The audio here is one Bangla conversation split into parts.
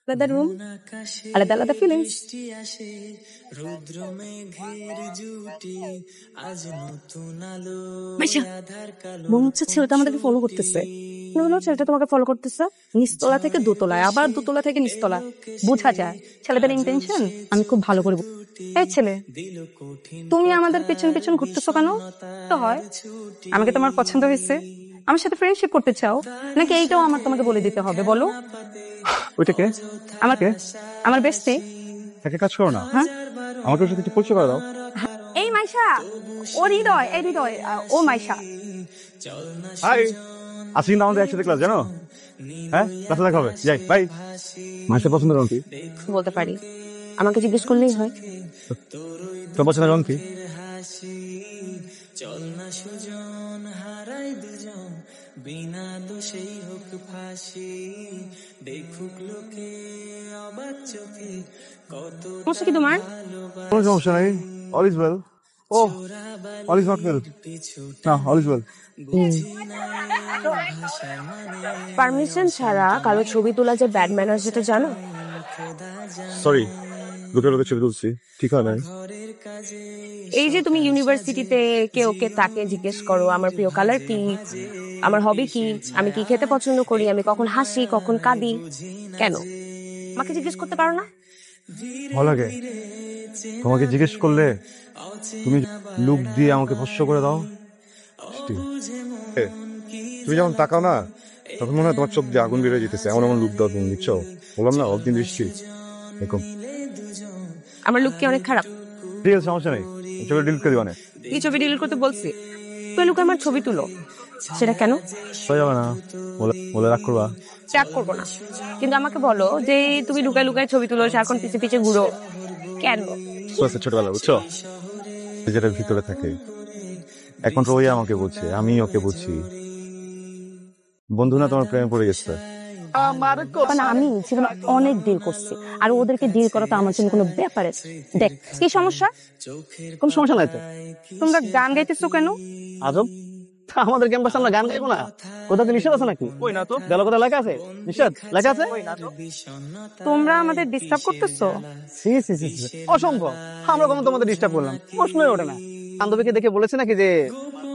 আলাদা রুম, আলাদা আলাদা ফিলিংস। মনে হচ্ছে ছেলেটা আমাদেরকে ফলো করতেছে। মনে হলো ছেলেটা তোমাকে ফলো করতেছে নিচতলা থেকে দোতলায়, আবার দোতলা থেকে নিচতলা। বোঝা যায় ছেলেদের ইন্টেনশন আমি খুব ভালো করে। এই ছেলে, তুমি আমাদের পেছন পেছন ঘুরতেছো কেন? তো হয় আমাকে তোমার পছন্দ হয়েছে, আমার সাথে ফ্রেন্ডশিপ করতে চাও, নাকি এইটাও আমার তোমাকে বলে দিতে হবে? বলো। ওইটা কে? আমাকে আমার বেস্টি। তাকে কাজ করো না? হ্যাঁ, আমাকে ওর সাথে একটু পরিচয় করে দাও। এই মাইশা, ও হৃদয়, এই হৃদয়, ও মাইশা। হাই, আজকে কিন্তু আমাদের একসাথে ক্লাস, জানো? হ্যাঁ, ক্লাসে দেখা হবে, যাই, বাই। মাসের পছন্দের রং কি? বলতে পারি, আমাকে জিজ্ঞেস করলেই হয়। তোর পছন্দের রং কি? সমস্যা কি তোমার? কোনো সমস্যা নাই, অল ইজ ওয়েল। ও, অল ইজ নট ওয়েল। না, অল ইজ ওয়েল। পারমিশন ছাড়া কারো ছবি তোলা যে ব্যাড ম্যানার, যেটা জানো? সরি, দুটো লোকের ছবি তুলছি, ঠিক হয় নাই। এই যে তুমি ইউনিভার্সিটিতে কে ওকে তাকে জিজ্ঞেস করো আমার প্রিয় কালার কি, আমার হবি কি, আমি কি খেতে পছন্দ করি, আমি কখন হাসি কখন কাঁদি, কেন আমাকে জিজ্ঞেস করতে পারো না? ভালো লাগে তোমাকে জিজ্ঞেস করলে তুমি লুক দিয়ে আমাকে ভস্য করে দাও। তুমি যখন তাকাও না, তখন মনে হয় তোমার চোখ দিয়ে আগুন বেরিয়ে যেতেছে, এমন এমন লুক দাও তুমি, বুঝছো? বললাম না অগ্নি দৃষ্টি এরকম। আমার লুক কি অনেক খারাপ? ঠিক আছে, সমস্যা নেই, ছবি ডিলিট করে দিবা না। এই ছবি ডিলিট করতে বলছি? তুই লুকে আমার ছবি তুলো, সেটা কেন? হয়ে যাবে না, বলে বলে রাগ করবা? ট্র্যাক করবো না, কিন্তু আমাকে বলো যে তুমি লুকায় লুকায় ছবি তুলো, সারাক্ষণ পিছে পিছে ঘুরো, কেন? ছোটবেলা, বুঝছো, যেটা ভিতরে থাকে এখন ওই আমাকে বলছে, আমি ওকে বুঝছি। বন্ধু না তোমার প্রেমে পড়ে গেছে। মানে আমি ছিলাম অনেক ডিল করছি, আর ওদেরকে ডিল করা তো আমার জন্য কোনো ব্যাপার আছে? দেখ কি সমস্যা? কোন সমস্যা নাই তো। তোমরা গান গাইতেছো কেন? আজব, আমাদের ক্যাম্পাসে আমরা গান গাইবো না? কোথাও কি নিষেধ আছে নাকি? কই না তো, দেয়ালে কোথাও লেখা আছে নিষেধ? লেখা আছে? তোমরা আমাদের ডিস্টার্ব করতেছো। সি সি সি সি, অসম্ভব। আমরা কোনো তোমাদের ডিস্টার্ব করলাম? প্রশ্নই ওঠে না। বান্ধবীকে দেখে বলেছে নাকি যে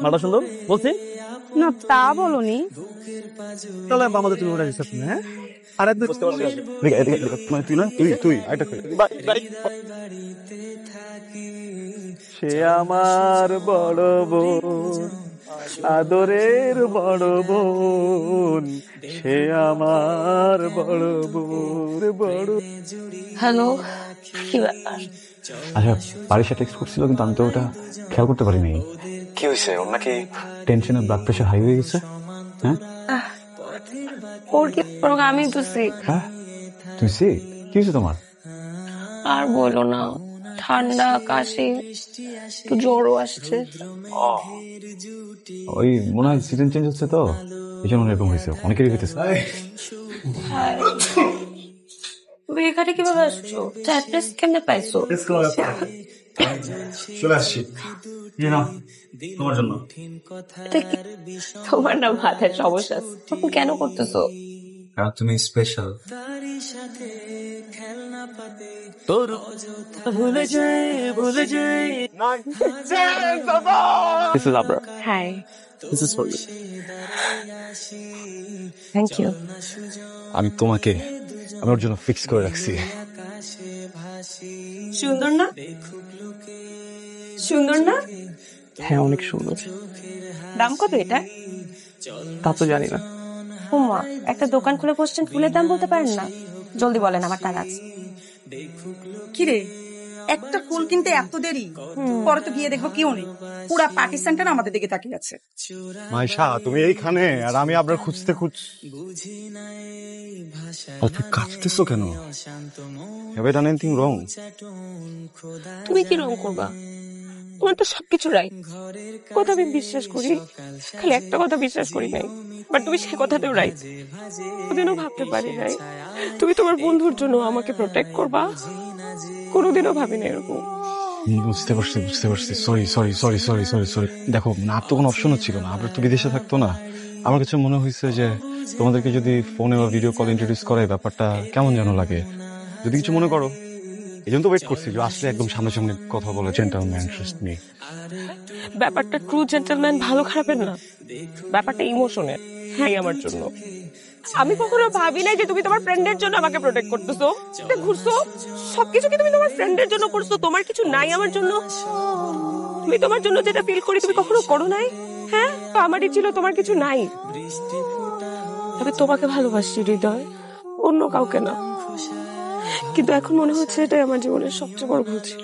মালটা সুন্দর? বলছি না, তা বলনি। তাহলে আমাদের তুমি ওটা ডিস্টার্ব করবে? হ্যাঁ, আর একদম বুঝতে পারছি। তুই না, তুই আইটা সে আমার বড় বোন, আদরের বড় বোন, সে আমার বড় বোন, বড়। হ্যালো, কি ব্যাপার? আচ্ছা, বারিশা টেক্সট করছিল, কিন্তু আমি তো ওটা খেয়াল করতে পারিনি। কি হয়েছে ওর? নাকি টেনশনে ব্লাড প্রেশার হাই হয়ে গেছে? হ্যাঁ, ওর কি? আমি তো সিক। হ্যাঁ, তুমি সিক? কি হয়েছে তোমার? আর বলো না, ঠান্ডা কাশি, তো জ্বরও আসছে। ওই মনে হয় সিজন চেঞ্জ হচ্ছে তো, এই জন্য এরকম হয়েছে। অনেকেরই হইতেছে। তুমি এখানে কিভাবে আসছো? অ্যাড্রেস কেমনে পাইছো? চলে আসছি তোমার জন্য। তোমার না মাথায় সমস্যা আছে, তখন কেন করতেছো? আর তুমি স্পেশাল। ভুলে যাই, ভুলে যাই। This is Abra. Hi, This is for you. Thank you. আমি তোমাকে আমার জন্য ফিক্স করে রাখছি। সুন্দর না? সুন্দর না? হ্যাঁ, অনেক সুন্দর। দাম কত এটা? তা তো জানি না। ওমা, একটা দোকান খুলে বসছেন, ফুলের দাম বলতে পারেন না? জলদি বলেন, আমার টাকা আছে। কিরে, একটা ফুল কিনতে এত দেরি? পরে তো গিয়ে দেখবো কেউ নেই, পুরা পাকিস্তানটা না আমাদের দিকে তাকিয়ে আছে। মাইশা, তুমি এইখানে আর আমি আপনার খুঁজতে কাটতেছো কেন? Have I done anything wrong? তুমি কি রং করবা? তোমার তো সবকিছু রাইট, কথা আমি বিশ্বাস করি, খালি একটা কথা বিশ্বাস করি নাই, বাট তুমি সে কথাতেও রাইট। কোনোদিনও ভাবতে পারি নাই তুমি তোমার বন্ধুর জন্য আমাকে প্রোটেক্ট করবা, কোনোদিনও ভাবি না এরকম। বুঝতে পারছি। সরি। দেখো, না তো কোনো অপশনও ছিল না। আপনার তো বিদেশে থাকতো না। আমার কাছে মনে হয়েছে যে তোমাদেরকে যদি ফোনে বা ভিডিও কল ইন্ট্রোডিউস করে ব্যাপারটা কেমন যেন লাগে। যদি কিছু মনে করো, এই জন্য তো ওয়েট করছি যে আসলে একদম সামনাসামনি কথা বলে জেন্টলম্যান ট্রাস্ট মি। ব্যাপারটা ট্রু জেন্টলম্যান ভালো খারাপের না, ব্যাপারটা ইমোশনের। হ্যাঁ, আমার জন্য আমি কখনো ভাবি নাই যে তুমি তোমার ফ্রেন্ডের জন্য আমাকে প্রোটেক্ট করতেছো, ঘুরছো, সবকিছু কি তুমি তোমার ফ্রেন্ডের জন্য করছো? তোমার কিছু নাই আমার জন্য? তুমি তোমার জন্য যেটা ফিল করি তুমি কখনো করো নাই? হ্যাঁ, তো আমারই ছিল, তোমার কিছু নাই। তবে তোমাকে ভালোবাসি হৃদয়, অন্য কাউকে না। কিন্তু এখন মনে হচ্ছে এটাই আমার জীবনের সবচেয়ে বড় ভুল ছিল।